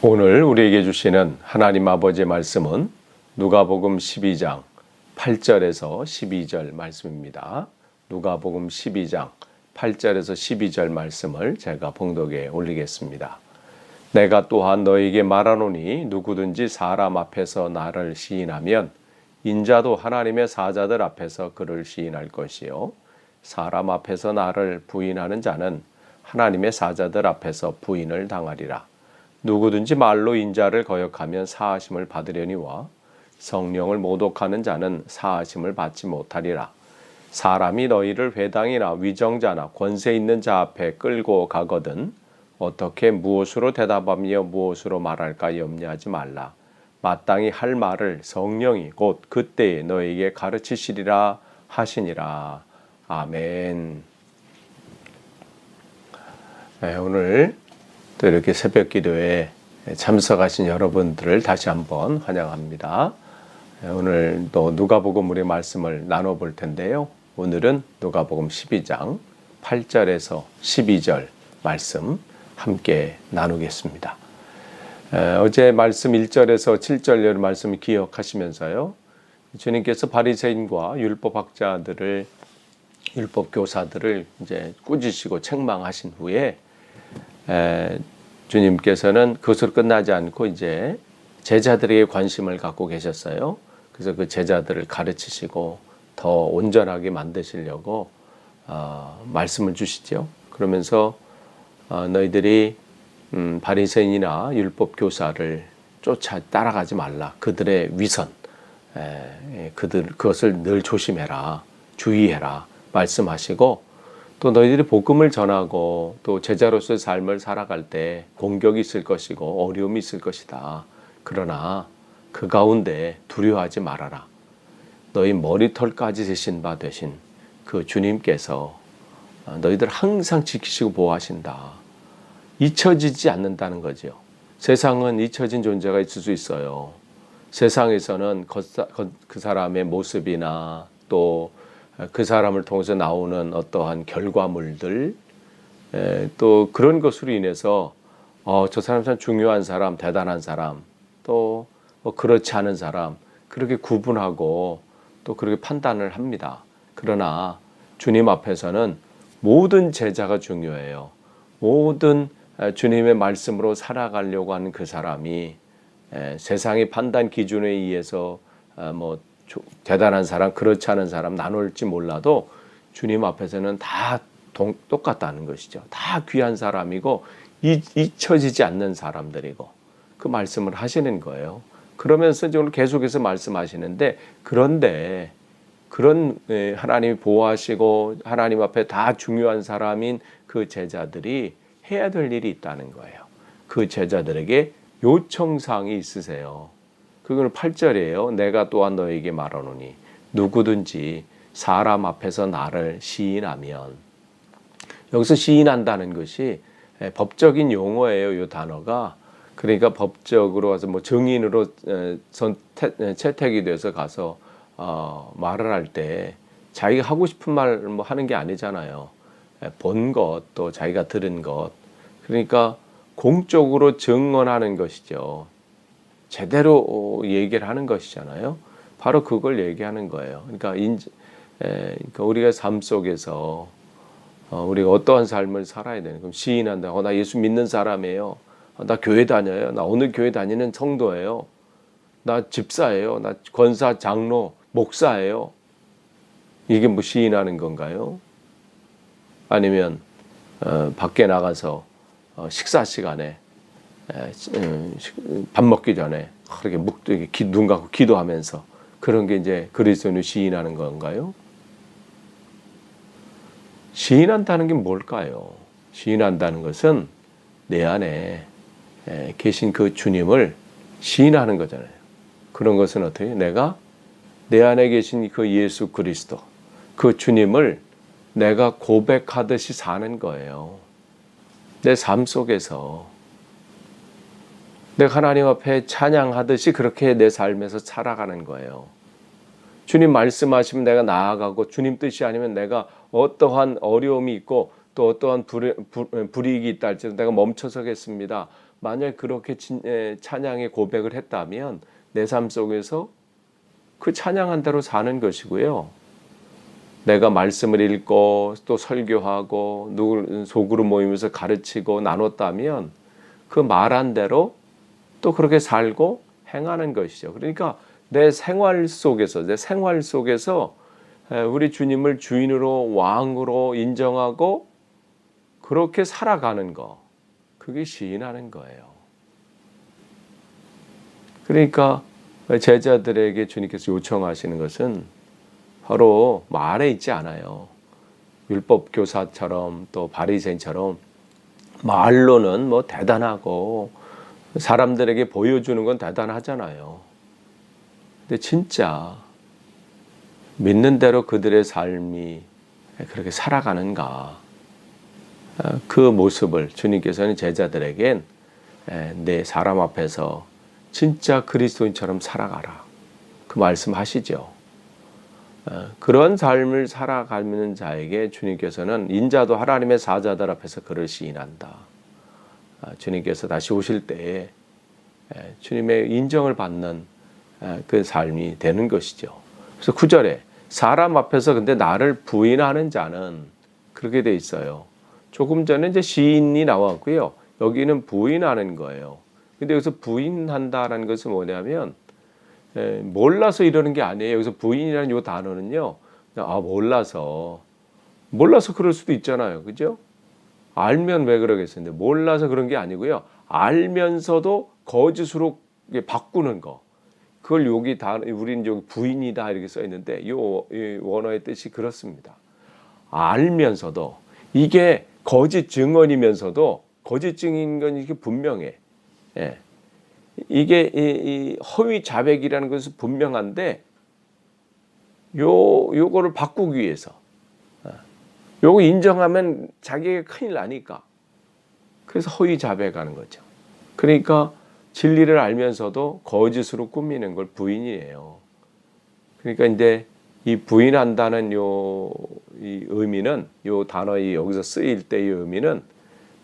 오늘 우리에게 주시는 하나님 아버지의 말씀은 누가복음 12장 8절에서 12절 말씀입니다. 누가복음 12장 8절에서 12절 말씀을 제가 봉독에 올리겠습니다. 내가 또한 너에게 말하노니 누구든지 사람 앞에서 나를 시인하면 인자도 하나님의 사자들 앞에서 그를 시인할 것이요 사람 앞에서 나를 부인하는 자는 하나님의 사자들 앞에서 부인을 당하리라. 누구든지 말로 인자를 거역하면 사하심을 받으려니와 성령을 모독하는 자는 사하심을 받지 못하리라. 사람이 너희를 회당이나 위정자나 권세 있는 자 앞에 끌고 가거든 어떻게 무엇으로 대답하며 무엇으로 말할까 염려하지 말라. 마땅히 할 말을 성령이 곧 그때에 너희에게 가르치시리라 하시니라. 아멘. 네, 오늘 또 이렇게 새벽 기도에 참석하신 여러분들을 다시 한번 환영합니다. 오늘 또 누가복음 우리 말씀을 나눠볼 텐데요. 오늘은 누가복음 12장 8절에서 12절 말씀 함께 나누겠습니다. 어제 말씀 1절에서 7절 말씀을 기억하시면서요. 주님께서 바리새인과 율법학자들을 율법 교사들을 이제 꾸짖으시고 책망하신 후에 주님께서는 그것으로 끝나지 않고 이제 제자들에게 관심을 갖고 계셨어요. 그래서 그 제자들을 가르치시고 더 온전하게 만드시려고 말씀을 주시죠. 그러면서 너희들이 바리새인이나 율법 교사를 쫓아 따라가지 말라. 그들의 위선, 그것을 늘 조심해라, 주의해라 말씀하시고. 또 너희들이 복음을 전하고 또 제자로서의 삶을 살아갈 때 공격이 있을 것이고 어려움이 있을 것이다. 그러나 그 가운데 두려워하지 말아라. 너희 머리털까지 되신 바 되신 그 주님께서 너희들 항상 지키시고 보호하신다. 잊혀지지 않는다는 거죠. 세상은 잊혀진 존재가 있을 수 있어요. 세상에서는 그 사람의 모습이나 또 그 사람을 통해서 나오는 어떠한 결과물들 또 그런 것으로 인해서 저 사람 참 중요한 사람, 대단한 사람 또 그렇지 않은 사람 그렇게 구분하고 또 그렇게 판단을 합니다. 그러나 주님 앞에서는 모든 제자가 중요해요. 모든 주님의 말씀으로 살아가려고 하는 그 사람이 세상의 판단 기준에 의해서 대단한 사람, 그렇지 않은 사람 나눌지 몰라도 주님 앞에서는 다 똑같다는 것이죠. 다 귀한 사람이고 잊혀지지 않는 사람들이고 그 말씀을 하시는 거예요. 그러면서 오늘 계속해서 말씀하시는데 그런데 그런 하나님이 보호하시고 하나님 앞에 다 중요한 사람인 그 제자들이 해야 될 일이 있다는 거예요. 그 제자들에게 요청사항이 있으세요. 그건 8절이에요. 내가 또한 너에게 말하노니 누구든지 사람 앞에서 나를 시인하면 여기서 시인한다는 것이 법적인 용어예요. 이 단어가. 그러니까 법적으로 와서 증인으로 채택이 돼서 가서 말을 할 때 자기가 하고 싶은 말 하는 게 아니잖아요. 본 것 또 자기가 들은 것 그러니까 공적으로 증언하는 것이죠. 제대로 얘기를 하는 것이잖아요. 바로 그걸 얘기하는 거예요. 그러니까 우리가 삶 속에서 우리가 어떠한 삶을 살아야 되는 그럼 시인한다. 나 예수 믿는 사람이에요. 나 교회 다녀요. 나 오늘 교회 다니는 성도예요. 나 집사예요. 나 권사, 장로, 목사예요. 이게 시인하는 건가요? 아니면 밖에 나가서 식사 시간에 밥 먹기 전에 그렇게 눈 감고 기도하면서 그런 게 이제 그리스도인을 시인하는 건가요? 시인한다는 게 뭘까요? 시인한다는 것은 내 안에 계신 그 주님을 시인하는 거잖아요. 그런 것은 어떻게? 내가 내 안에 계신 그 예수 그리스도, 그 주님을 내가 고백하듯이 사는 거예요. 내 삶 속에서 내가 하나님 앞에 찬양하듯이 그렇게 내 삶에서 살아가는 거예요. 주님 말씀하시면 내가 나아가고 주님 뜻이 아니면 내가 어떠한 어려움이 있고 또 어떠한 불이익이 있다 할지라도 내가 멈춰서겠습니다. 만약 그렇게 찬양의 고백을 했다면 내 삶 속에서 그 찬양한 대로 사는 것이고요. 내가 말씀을 읽고 또 설교하고 누구 소그룹 모이면서 가르치고 나눴다면 그 말한 대로 또 그렇게 살고 행하는 것이죠. 그러니까 내 생활 속에서 우리 주님을 주인으로 왕으로 인정하고 그렇게 살아가는 거, 그게 시인하는 거예요. 그러니까 제자들에게 주님께서 요청하시는 것은 바로 말에 있지 않아요. 율법 교사처럼 또 바리새인처럼 말로는 뭐 대단하고 사람들에게 보여주는 건 대단하잖아요. 근데 진짜 믿는 대로 그들의 삶이 그렇게 살아가는가, 그 모습을 주님께서는 제자들에겐 내 사람 앞에서 진짜 그리스도인처럼 살아가라, 그 말씀하시죠. 그런 삶을 살아가는 자에게 주님께서는 인자도 하나님의 사자들 앞에서 그를 시인한다. 주님께서 다시 오실 때에 주님의 인정을 받는 그 삶이 되는 것이죠. 그래서 9절에 사람 앞에서 근데 나를 부인하는 자는, 그렇게 돼 있어요. 조금 전에 이제 시인이 나왔고요. 여기는 부인하는 거예요. 근데 여기서 부인한다라는 것은 뭐냐면 몰라서 이러는 게 아니에요. 여기서 부인이라는 이 단어는요. 몰라서 그럴 수도 있잖아요. 그죠? 알면 왜 그러겠어요? 몰라서 그런 게 아니고요. 알면서도 거짓으로 바꾸는 거. 그걸 여기 우리는 여기 부인이다 이렇게 써 있는데 이 원어의 뜻이 그렇습니다. 알면서도 이게 거짓 증언이면서도 거짓 증인 건 이게 분명해. 예. 이게 이 허위 자백이라는 것은 분명한데 요거를 바꾸기 위해서 요거 인정하면 자기가 큰일 나니까 그래서 허위 자백하는 거죠. 그러니까 진리를 알면서도 거짓으로 꾸미는 걸 부인이에요. 그러니까 이제 이 부인한다는 이 의미는 요 단어의 여기서 쓰일 때의 의미는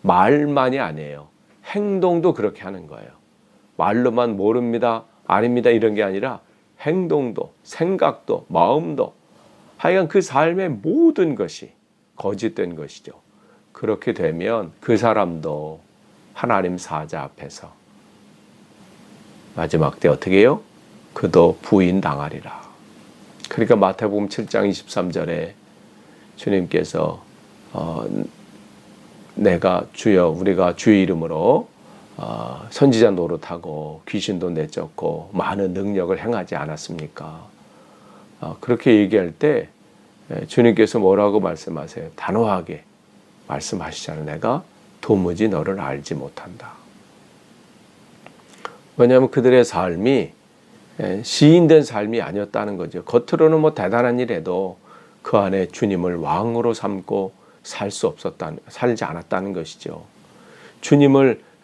말만이 아니에요. 행동도 그렇게 하는 거예요. 말로만 모릅니다, 아닙니다 이런 게 아니라 행동도, 생각도, 마음도, 하여간 그 삶의 모든 것이 거짓된 것이죠. 그렇게 되면 그 사람도 하나님 사자 앞에서 마지막 때 어떻게 해요? 그도 부인당하리라. 그러니까 마태복음 7장 23절에 주님께서 내가 주여, 우리가 주의 이름으로 선지자 노릇하고 귀신도 내쫓고 많은 능력을 행하지 않았습니까? 그렇게 얘기할 때 주님께서 뭐라고 말씀하세요? 단호하게 말씀하시잖아요. 내가 도무지 너를 알지 못한다. 왜냐하면 그들의 삶이 시인된 삶이 아니었다는 거죠. 겉으로는 뭐 대단한 일 해도 그 안에 주님을 왕으로 삼고 살지 않았다는 것이죠.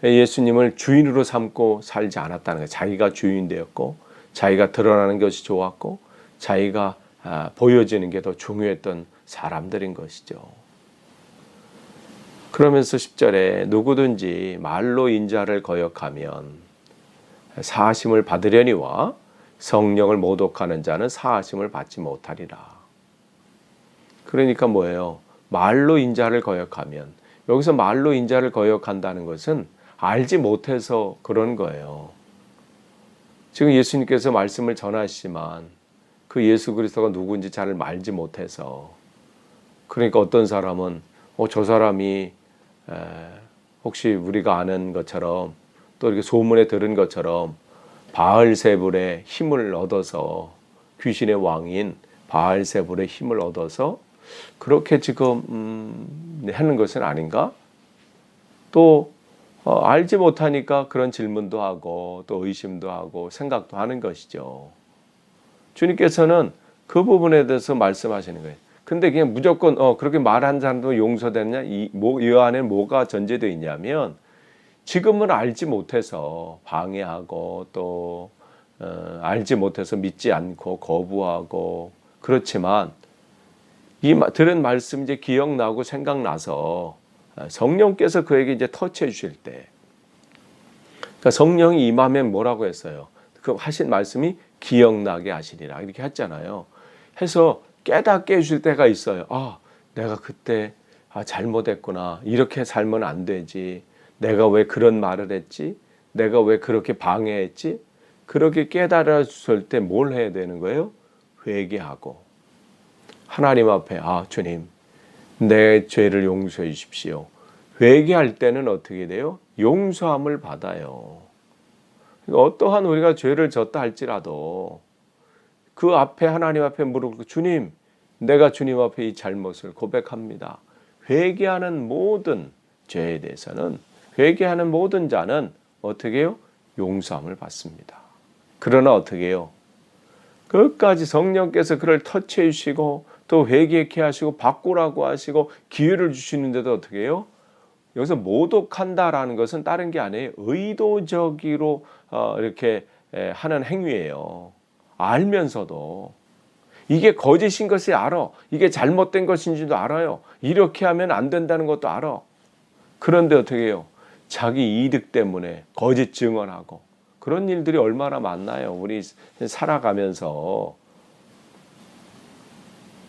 예수님을 주인으로 삼고 살지 않았다는 거예요. 자기가 주인 되었고 자기가 드러나는 것이 좋았고 자기가 보여지는 게 더 중요했던 사람들인 것이죠. 그러면서 10절에 누구든지 말로 인자를 거역하면 사하심을 받으려니와 성령을 모독하는 자는 사하심을 받지 못하리라. 그러니까 뭐예요? 말로 인자를 거역하면, 여기서 말로 인자를 거역한다는 것은 알지 못해서 그런 거예요. 지금 예수님께서 말씀을 전하시지만 그 예수 그리스도가 누구인지 잘 알지 못해서, 그러니까 어떤 사람은 저 사람이 혹시 우리가 아는 것처럼 또 이렇게 소문에 들은 것처럼 바알세불의 힘을 얻어서, 귀신의 왕인 바알세불의 힘을 얻어서 그렇게 지금 하는 것은 아닌가? 또 알지 못하니까 그런 질문도 하고 또 의심도 하고 생각도 하는 것이죠. 주님께서는 그 부분에 대해서 말씀하시는 거예요. 근데 그냥 무조건 그렇게 말한 사람도 용서되느냐? 이 안에 뭐가 전제되어 있냐면 지금은 알지 못해서 방해하고 또 알지 못해서 믿지 않고 거부하고, 그렇지만 이 들은 말씀 이제 기억나고 생각나서 성령께서 그에게 이제 터치해 주실 때 그러니까 성령이 임하면 뭐라고 했어요? 그 하신 말씀이 기억나게 하시리라 이렇게 했잖아요. 해서 깨닫게 해줄 때가 있어요. 아, 내가 그때 잘못했구나. 이렇게 살면 안 되지. 내가 왜 그런 말을 했지? 내가 왜 그렇게 방해했지? 그렇게 깨달았을 때 뭘 해야 되는 거예요? 회개하고 하나님 앞에 주님 내 죄를 용서해 주십시오. 회개할 때는 어떻게 돼요? 용서함을 받아요. 그러니까 어떠한 우리가 죄를 졌다 할지라도 그 앞에 하나님 앞에 무릎 주님 내가 주님 앞에 이 잘못을 고백합니다. 회개하는 모든 죄에 대해서는 회개하는 모든 자는 어떻게 해요? 용서함을 받습니다. 그러나 어떻게 해요? 끝까지 성령께서 그를 터치해 주시고 또 회개케 하시고 바꾸라고 하시고 기회를 주시는데도 어떻게 해요? 여기서 모독한다라는 것은 다른 게 아니에요. 의도적으로 이렇게 하는 행위예요. 알면서도 이게 거짓인 것을 알아. 이게 잘못된 것인지도 알아요. 이렇게 하면 안 된다는 것도 알아. 그런데 어떻게 해요? 자기 이득 때문에 거짓 증언하고 그런 일들이 얼마나 많나요? 우리 살아가면서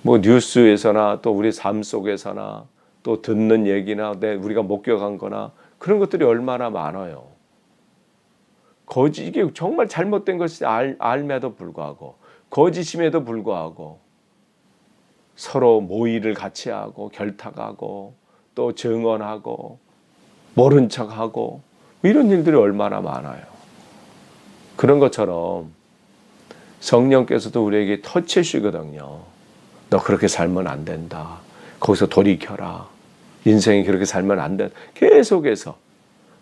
뭐 뉴스에서나 또 우리 삶 속에서나 또 듣는 얘기나 우리가 목격한 거나 그런 것들이 얼마나 많아요. 이게 정말 잘못된 것이 알매도 불구하고 거짓임에도 불구하고 서로 모의를 같이 하고 결탁하고 또 증언하고 모른 척하고 이런 일들이 얼마나 많아요. 그런 것처럼 성령께서도 우리에게 터치해 주시거든요. 너 그렇게 살면 안 된다. 거기서 돌이켜라. 인생이 그렇게 살면 안 된다. 계속해서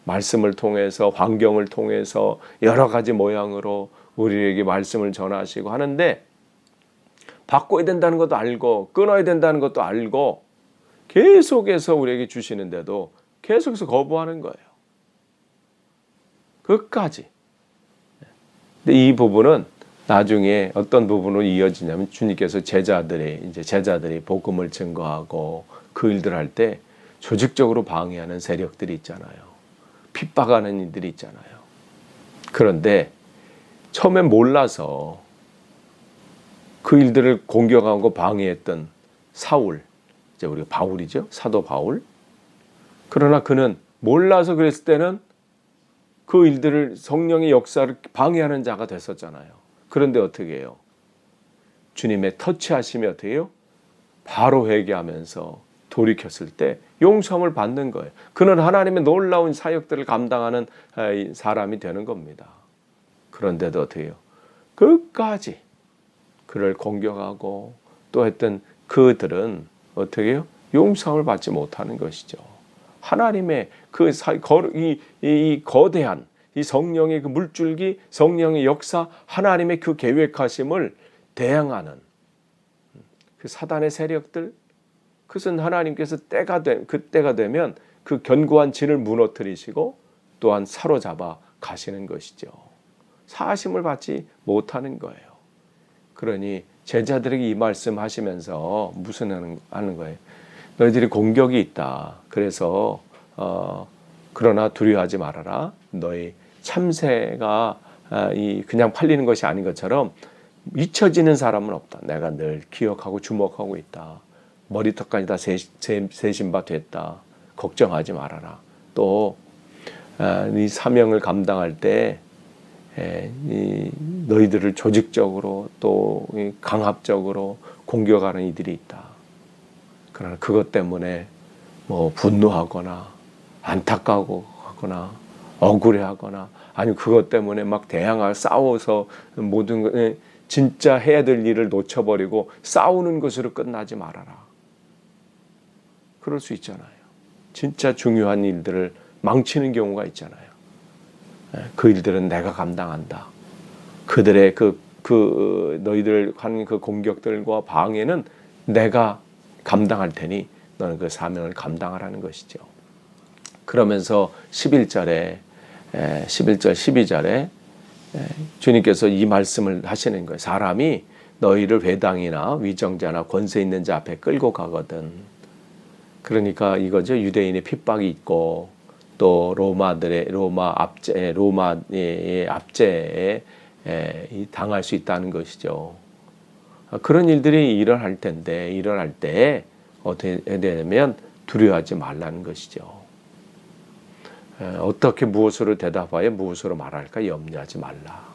말씀을 통해서 환경을 통해서 여러 가지 모양으로 우리에게 말씀을 전하시고 하는데 바꿔야 된다는 것도 알고 끊어야 된다는 것도 알고 계속해서 우리에게 주시는데도 계속해서 거부하는 거예요. 끝까지. 근데 이 부분은 나중에 어떤 부분으로 이어지냐면 주님께서 제자들이 복음을 증거하고 그 일들 할 때 조직적으로 방해하는 세력들이 있잖아요. 핍박하는 일들이 있잖아요. 그런데 처음엔 몰라서 그 일들을 공격하고 방해했던 사울, 이제 우리가 바울이죠. 사도 바울. 그러나 그는 몰라서 그랬을 때는 그 일들을 성령의 역사를 방해하는 자가 됐었잖아요. 그런데 어떻게 해요? 주님의 터치하심이 어떻게 해요? 바로 회개하면서 돌이켰을 때 용서함을 받는 거예요. 그는 하나님의 놀라운 사역들을 감당하는 사람이 되는 겁니다. 그런데도 어떻게 해요? 끝까지 그를 공격하고 또 했던 그들은 어떻게 해요? 용서함을 받지 못하는 것이죠. 하나님의 이 거대한 이 성령의 그 물줄기, 성령의 역사, 하나님의 그 계획하심을 대항하는 그 사단의 세력들, 그것은 하나님께서 그때가 되면 그 견고한 진을 무너뜨리시고 또한 사로잡아 가시는 것이죠. 사하심을 받지 못하는 거예요. 그러니 제자들에게 이 말씀 하시면서 무슨 하는 거예요? 너희들이 공격이 있다. 그래서 그러나 두려워하지 말아라. 너희 참새가 그냥 팔리는 것이 아닌 것처럼 잊혀지는 사람은 없다. 내가 늘 기억하고 주목하고 있다. 머리털까지 다 세신바 됐다. 걱정하지 말아라. 또 이 사명을 감당할 때 너희들을 조직적으로 또 강압적으로 공격하는 이들이 있다. 그러나 그것 때문에 뭐 분노하거나 안타까워하거나 억울해하거나 아니면 그것 때문에 막 대항하고 싸워서 모든 것 진짜 해야 될 일을 놓쳐버리고 싸우는 것으로 끝나지 말아라. 그럴 수 있잖아요. 진짜 중요한 일들을 망치는 경우가 있잖아요. 그 일들은 내가 감당한다. 그들의 너희들 한 그 공격들과 방해는 내가 감당할 테니 너는 그 사명을 감당하라는 것이죠. 그러면서 11절, 12절에 주님께서 이 말씀을 하시는 거예요. 사람이 너희를 회당이나 위정자나 권세 있는 자 앞에 끌고 가거든. 그러니까 이거죠. 유대인의 핍박이 있고 또 로마의 압제에 당할 수 있다는 것이죠. 그런 일들이 일어날 때 어떻게 해야 되냐면 두려워하지 말라는 것이죠. 어떻게 무엇으로 대답하여 무엇으로 말할까 염려하지 말라.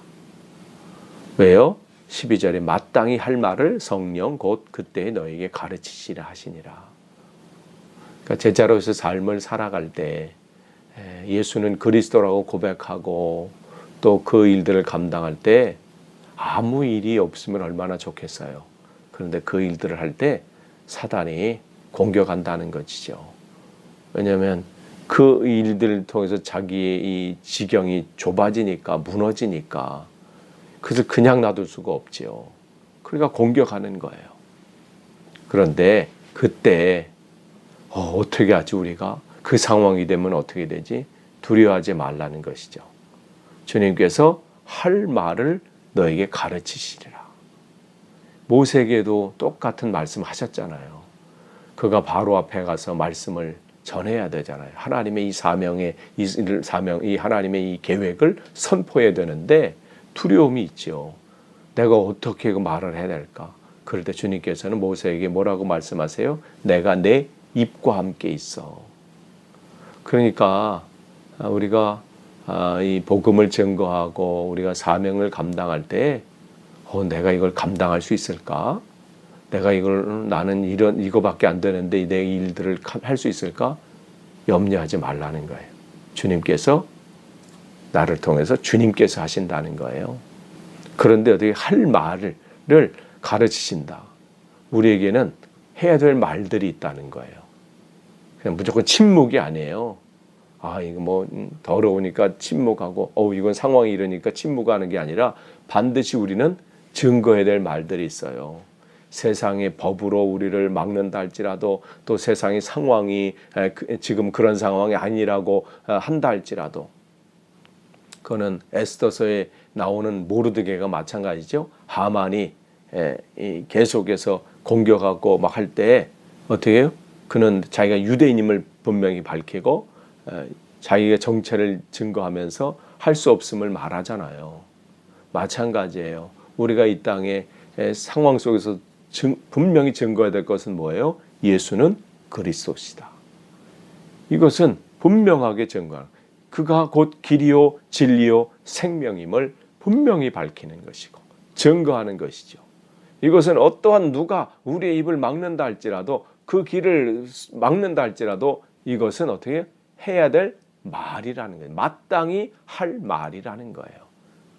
왜요? 12절에 마땅히 할 말을 성령 곧 그때에 너에게 가르치시라 하시니라. 그러니까 제자로서 삶을 살아갈 때 예수는 그리스도라고 고백하고 또 그 일들을 감당할 때 아무 일이 없으면 얼마나 좋겠어요. 그런데 그 일들을 할 때 사단이 공격한다는 것이죠. 왜냐하면 그 일들을 통해서 자기의 이 지경이 좁아지니까 무너지니까 그래서 그냥 놔둘 수가 없지요. 그러니까 공격하는 거예요. 그런데 그때 어떻게 하지 우리가? 그 상황이 되면 어떻게 되지? 두려워하지 말라는 것이죠. 주님께서 할 말을 너에게 가르치시리라. 모세에게도 똑같은 말씀 하셨잖아요. 그가 바로 앞에 가서 말씀을 전해야 되잖아요. 하나님의 이 이 하나님의 이 계획을 선포해야 되는데 두려움이 있죠. 내가 어떻게 그 말을 해야 될까? 그럴 때 주님께서는 모세에게 뭐라고 말씀하세요? 내가 내 입과 함께 있어. 그러니까 우리가 이 복음을 증거하고 우리가 사명을 감당할 때 내가 이걸 감당할 수 있을까? 나는 이거밖에 안 되는데 내 일들을 할 수 있을까? 염려하지 말라는 거예요. 주님께서 나를 통해서 주님께서 하신다는 거예요. 그런데 어떻게 할 말을 가르치신다. 우리에게는 해야 될 말들이 있다는 거예요. 그냥 무조건 침묵이 아니에요. 이거 뭐 더러우니까 침묵하고 이건 상황이 이러니까 침묵하는 게 아니라 반드시 우리는 증거해야 될 말들이 있어요. 세상의 법으로 우리를 막는다 할지라도 또 세상의 상황이 지금 그런 상황이 아니라고 한다 할지라도 그거는 에스더서에 나오는 모르드게가 마찬가지죠. 하만이 계속해서 공격하고 막 할 때 어떻게 해요? 그는 자기가 유대인임을 분명히 밝히고 자기의 정체를 증거하면서 할 수 없음을 말하잖아요. 마찬가지예요. 우리가 이 땅의 상황 속에서 분명히 증거해야 될 것은 뭐예요? 예수는 그리스도시다. 이것은 분명하게 증거하는, 그가 곧 길이요 진리요 생명임을 분명히 밝히는 것이고 증거하는 것이죠. 이것은 어떠한 누가 우리의 입을 막는다 할지라도 그 길을 막는다 할지라도 이것은 어떻게 해야 될 말이라는 거예요. 마땅히 할 말이라는 거예요.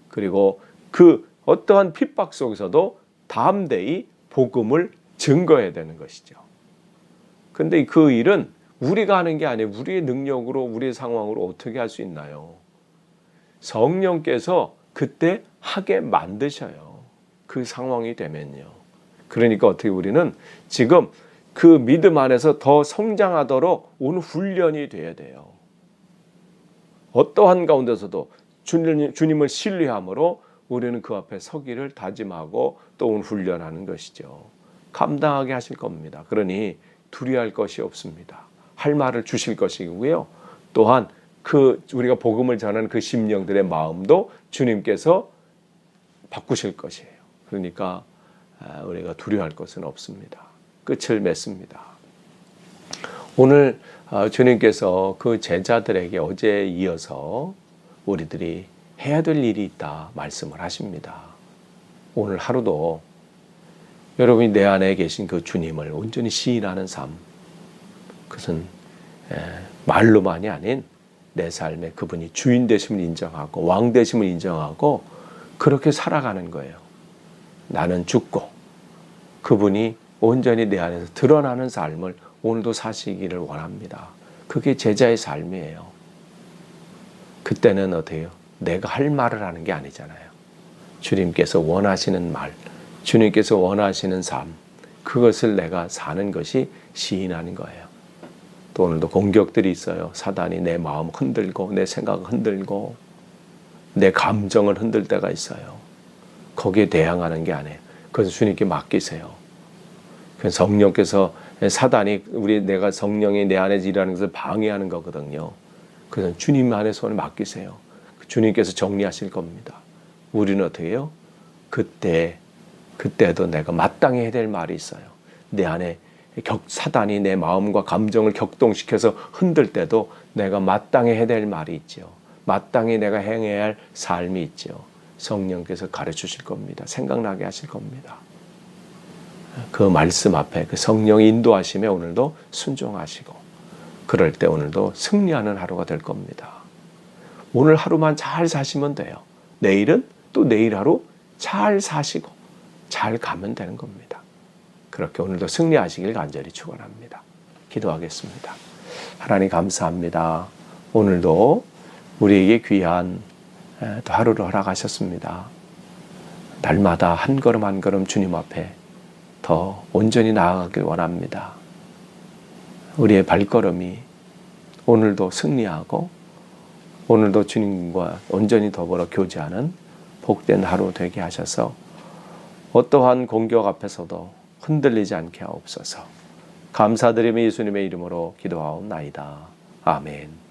그리고 그 어떠한 핍박 속에서도 담대히 복음을 증거해야 되는 것이죠. 그런데 그 일은 우리가 하는 게 아니에요. 우리의 능력으로 우리의 상황으로 어떻게 할 수 있나요? 성령께서 그때 하게 만드셔요. 그 상황이 되면요. 그러니까 어떻게 우리는 지금 그 믿음 안에서 더 성장하도록 오늘 훈련이 돼야 돼요. 어떠한 가운데서도 주님을 신뢰함으로 우리는 그 앞에 서기를 다짐하고 또 오늘 훈련하는 것이죠. 감당하게 하실 겁니다. 그러니 두려워할 것이 없습니다. 할 말을 주실 것이고요. 또한 우리가 복음을 전하는 그 심령들의 마음도 주님께서 바꾸실 것이에요. 그러니까 우리가 두려워할 것은 없습니다. 끝을 맺습니다. 오늘 주님께서 그 제자들에게 어제에 이어서 우리들이 해야 될 일이 있다 말씀을 하십니다. 오늘 하루도 여러분이 내 안에 계신 그 주님을 온전히 시인하는 삶, 그것은 말로만이 아닌 내 삶에 그분이 주인 되심을 인정하고 왕 되심을 인정하고 그렇게 살아가는 거예요. 나는 죽고 그분이 온전히 내 안에서 드러나는 삶을 오늘도 사시기를 원합니다. 그게 제자의 삶이에요. 그때는 어때요? 내가 할 말을 하는 게 아니잖아요. 주님께서 원하시는 말, 주님께서 원하시는 삶, 그것을 내가 사는 것이 시인하는 거예요. 또 오늘도 공격들이 있어요. 사단이 내 마음 흔들고 내 생각을 흔들고 내 감정을 흔들 때가 있어요. 거기에 대항하는 게 아니에요. 그래서 주님께 맡기세요. 성령께서 사단이 내가 성령이 내 안에 일하는 것을 방해하는 거거든요. 그래서 주님 안에 손을 맡기세요. 주님께서 정리하실 겁니다. 우리는 어떻게 해요? 그때도 내가 마땅히 해야 될 말이 있어요. 내 안에 사단이 내 마음과 감정을 격동시켜서 흔들 때도 내가 마땅히 해야 될 말이 있죠. 마땅히 내가 행해야 할 삶이 있죠. 성령께서 가르쳐 주실 겁니다. 생각나게 하실 겁니다. 그 말씀 앞에 그 성령이 인도하심에 오늘도 순종하시고 그럴 때 오늘도 승리하는 하루가 될 겁니다. 오늘 하루만 잘 사시면 돼요. 내일은 또 내일 하루 잘 사시고 잘 가면 되는 겁니다. 그렇게 오늘도 승리하시길 간절히 축원합니다. 기도하겠습니다. 하나님 감사합니다. 오늘도 우리에게 귀한 또 하루를 허락하셨습니다. 날마다 한 걸음 한 걸음 주님 앞에 더 온전히 나아가길 원합니다. 우리의 발걸음이 오늘도 승리하고 오늘도 주님과 온전히 더불어 교제하는 복된 하루 되게 하셔서 어떠한 공격 앞에서도 흔들리지 않게 하옵소서. 감사드리며 예수님의 이름으로 기도하옵나이다. 아멘.